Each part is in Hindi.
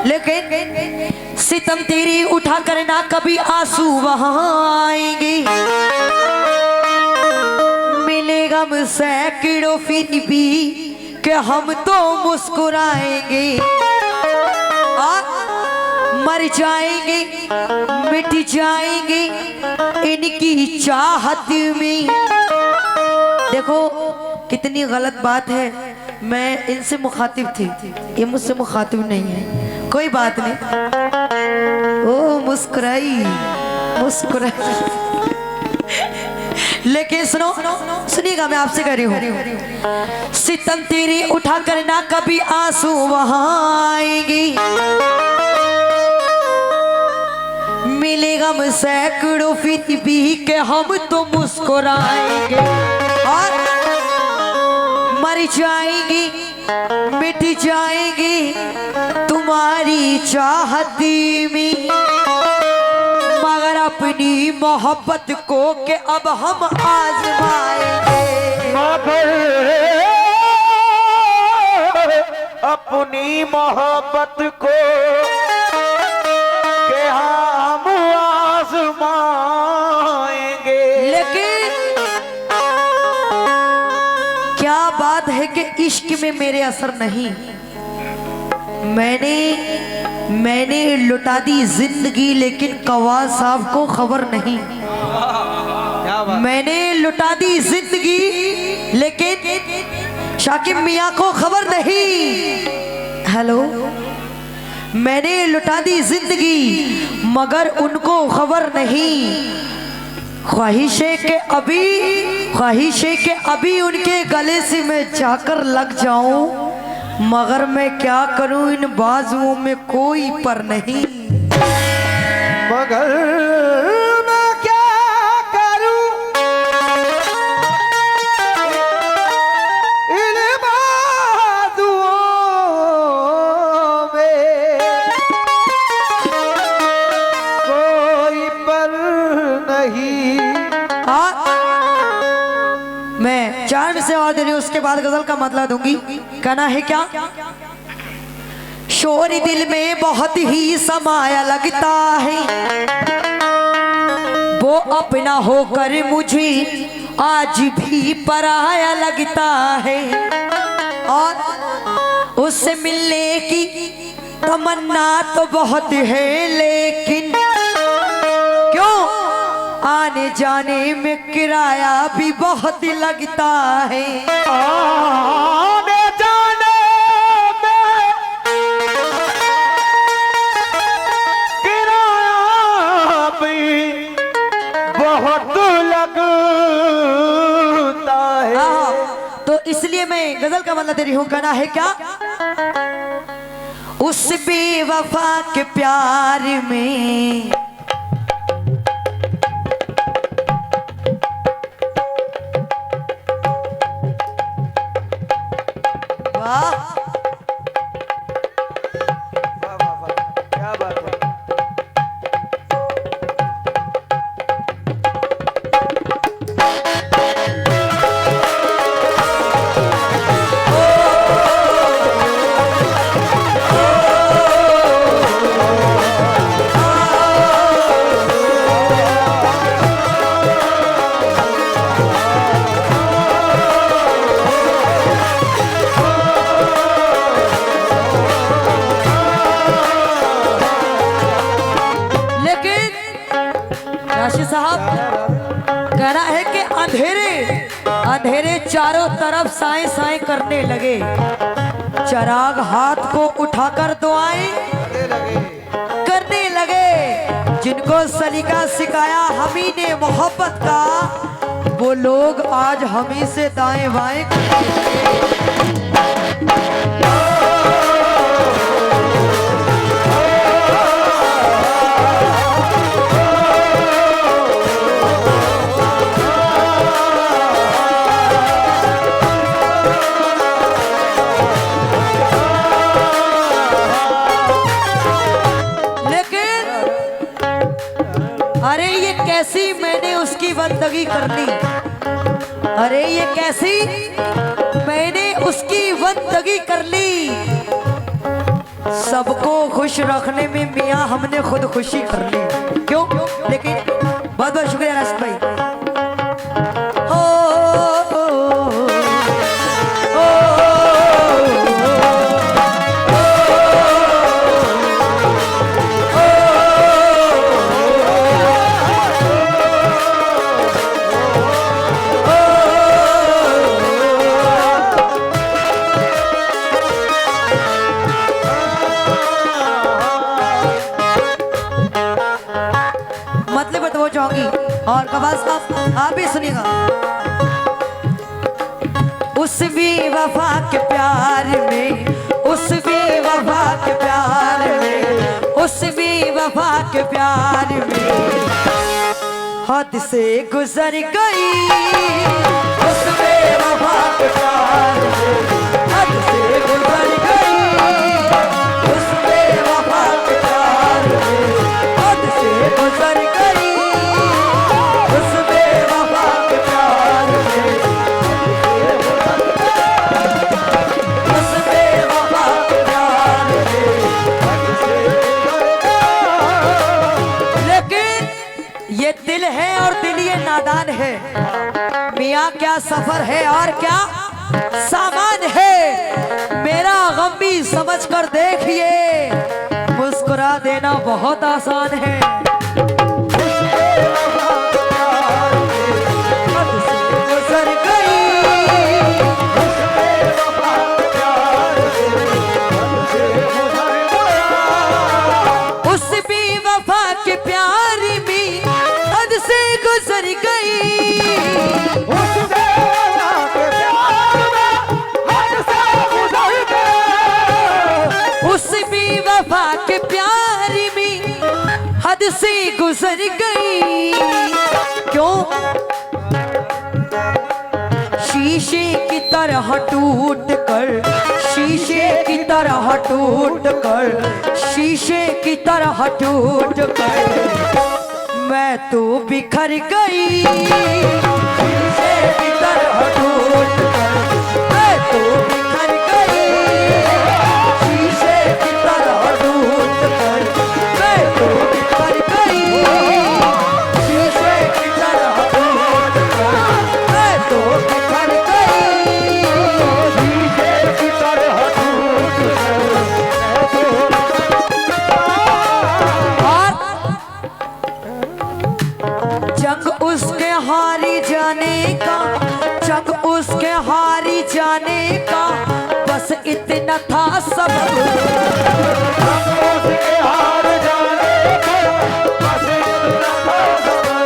लेकिन सितम तेरी उठा कर ना कभी आंसू बहाएंगे, मिलेगा सैकड़ों फिर भी कि हम तो मुस्कुराएंगे। मर जाएंगे मिट जाएंगे इनकी चाहत में। देखो कितनी गलत बात है, मैं इनसे मुखातिब थी, ये मुझसे मुखातिब नहीं है, कोई बात नहीं। ओ मुस्कुराई मुस्कुराई। लेकिन सुनो सुनिएगा, मैं आपसे कह रही हूँ, सितम तेरी उठा कर ना कभी आंसू बहाएंगी, मिलेगा सैकड़ों फिर भी के हम तो मुस्कुराएंगे। और मर जाएंगी मिट जाएंगी तुम्हारी चाहत में, मगर अपनी मोहब्बत को के अब हम आजमाएंगे। अपनी मोहब्बत को के हम आजमाएंगे। लेकिन क्या बात है कि इश्क में मेरे असर नहीं, मैंने लुटा दी जिंदगी लेकिन कवाल साहब को खबर नहीं। मैंने लुटा दी जिंदगी लेकिन शाकिब मियाँ को खबर नहीं। हेलो, मैंने लुटा दी जिंदगी मगर उनको खबर नहीं। ख्वाहिशें के अभी उनके गले से मैं जाकर लग जाऊं, मगर मैं क्या करूं इन बाजुओं में कोई पर नहीं। मगर मैं क्या करूं इन बाजुओं में कोई पर नहीं। मैं चार में से और दे रही हूं, उसके बाद गजल का मतलब दूंगी। कहना है क्या, शोर दिल में बहुत ही समाया लगता है, वो अपना होकर मुझे आज भी पराया लगता है, और उससे मिलने की तमन्ना तो बहुत है, लेकिन क्यों आने जाने में किराया भी बहुत लगता है। आने जाने में किराया भी बहुत लगता है। तो इसलिए मैं गजल का मतलब दे रही हूँ। कहना है क्या, उस बेवफा के प्यार में क्या बात है। कहना है कि अंधेरे चारों तरफ साएं साएं करने लगे, चराग हाथ को उठाकर दुआएं करने लगे। जिनको सलीका सिखाया हमी ने मोहब्बत का, वो लोग आज हमी से दाएं बाएं कैसी मैंने उसकी बंदगी कर ली, अरे ये कैसी मैंने उसकी बंदगी कर ली। सबको खुश रखने में मियाँ हमने खुद खुशी कर ली, क्यों? लेकिन बहुत बहुत शुक्रिया राशिद भाई। ओ, ओ, ओ, मतलब बताओ चाहूंगी और कबाल साहब आप भी सुनिएगा। उस भी वफा के प्यार में, उस भी वफा के प्यार में, उस भी वफा के प्यार में हद से गुजर गई। उस भी वफा के प्यार में हद से गुजर गई। उस भी वफा के प्यार में हद से गुजर गई। उस बेवफा के प्यार में, उस बेवफा के प्यार में। लेकिन ये दिल है और दिल ये नादान है। मियाँ क्या सफर है और क्या सामान है। मेरा गम भी समझ कर देखिए, मुस्कुरा देना बहुत आसान है। उस भी वफा के प्यार में हद से गुजर गई। उस भी वफा के प्यार में हद से गुजर गई। क्यों? शीशे की तरह टूट कर, शीशे की तरह टूट कर, शीशे की तरह टूट कर मैं तो बिखर गई। शीशे की तरह टूट कर मैं तो बिखर गई। शीशे की तरह टूट कर मैं तो बिखर गई। शीशे की तरह टूट कर मैं तो बिखर गई। शीशे की तरह टूट कर। जंग उसके हारी जाने का, जंग उसके हारी जाने का बस इतना था सबब। जंग उसके हार जाने का बस इतना था सबब।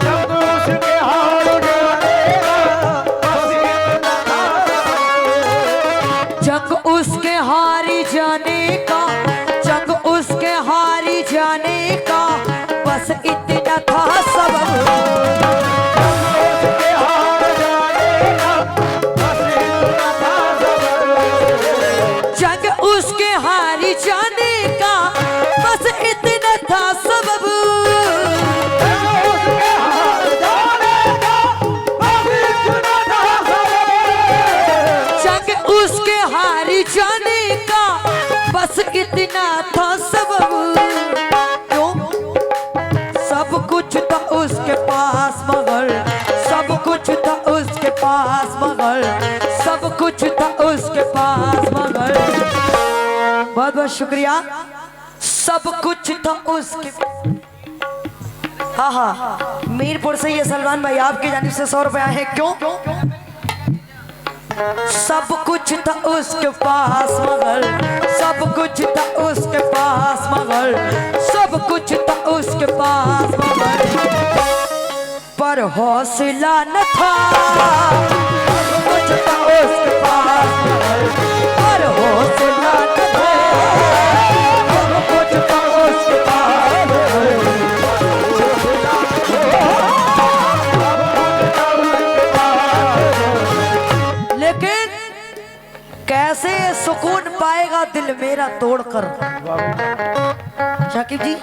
जंग उसके हार जाने का बस इतना था सबब। जंग उसके हारी जाने का, जंग उसके हारी जाने का बस इतना था सबब। जंग उसके हारी जाने का बस इतना था सबब। जंग उसके हारी जाने का बस इतना था सबब। क्यों? सब कुछ था उसके पास मगर, सब कुछ था उसके पास मगर, सब कुछ था उसके पास मगर। बहुत बहुत शुक्रिया। सब कुछ था उसके। हाँ हाँ, मीरपुर से ये सलमान भाई आपकी जानिब से 100 रुपया है। क्यों? सब कुछ था उसके पास मगर, सब कुछ था उसके पास मगर, सब कुछ था उसके पास मगर पर हौसला न था। सब कुछ था उसके पास मगर पर हौसला न था। सब कुछ था उसके पास मगर लेकिन कैसे सुकून पाएगा दिल मेरा तोड़कर। शाकिब जी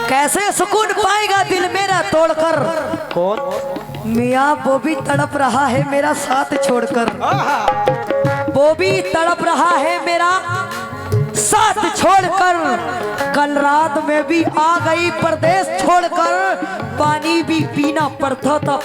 कैसे सुकून पाएगा दिल मेरा ना तोड़कर। कौन? मियाँ वो भी तड़प रहा है मेरा साथ छोड़कर, आहा, वो भी तड़प रहा है मेरा साथ छोड़कर। कल रात में भी आ गई परदेश छोड़कर, पानी भी पीना पड़ता था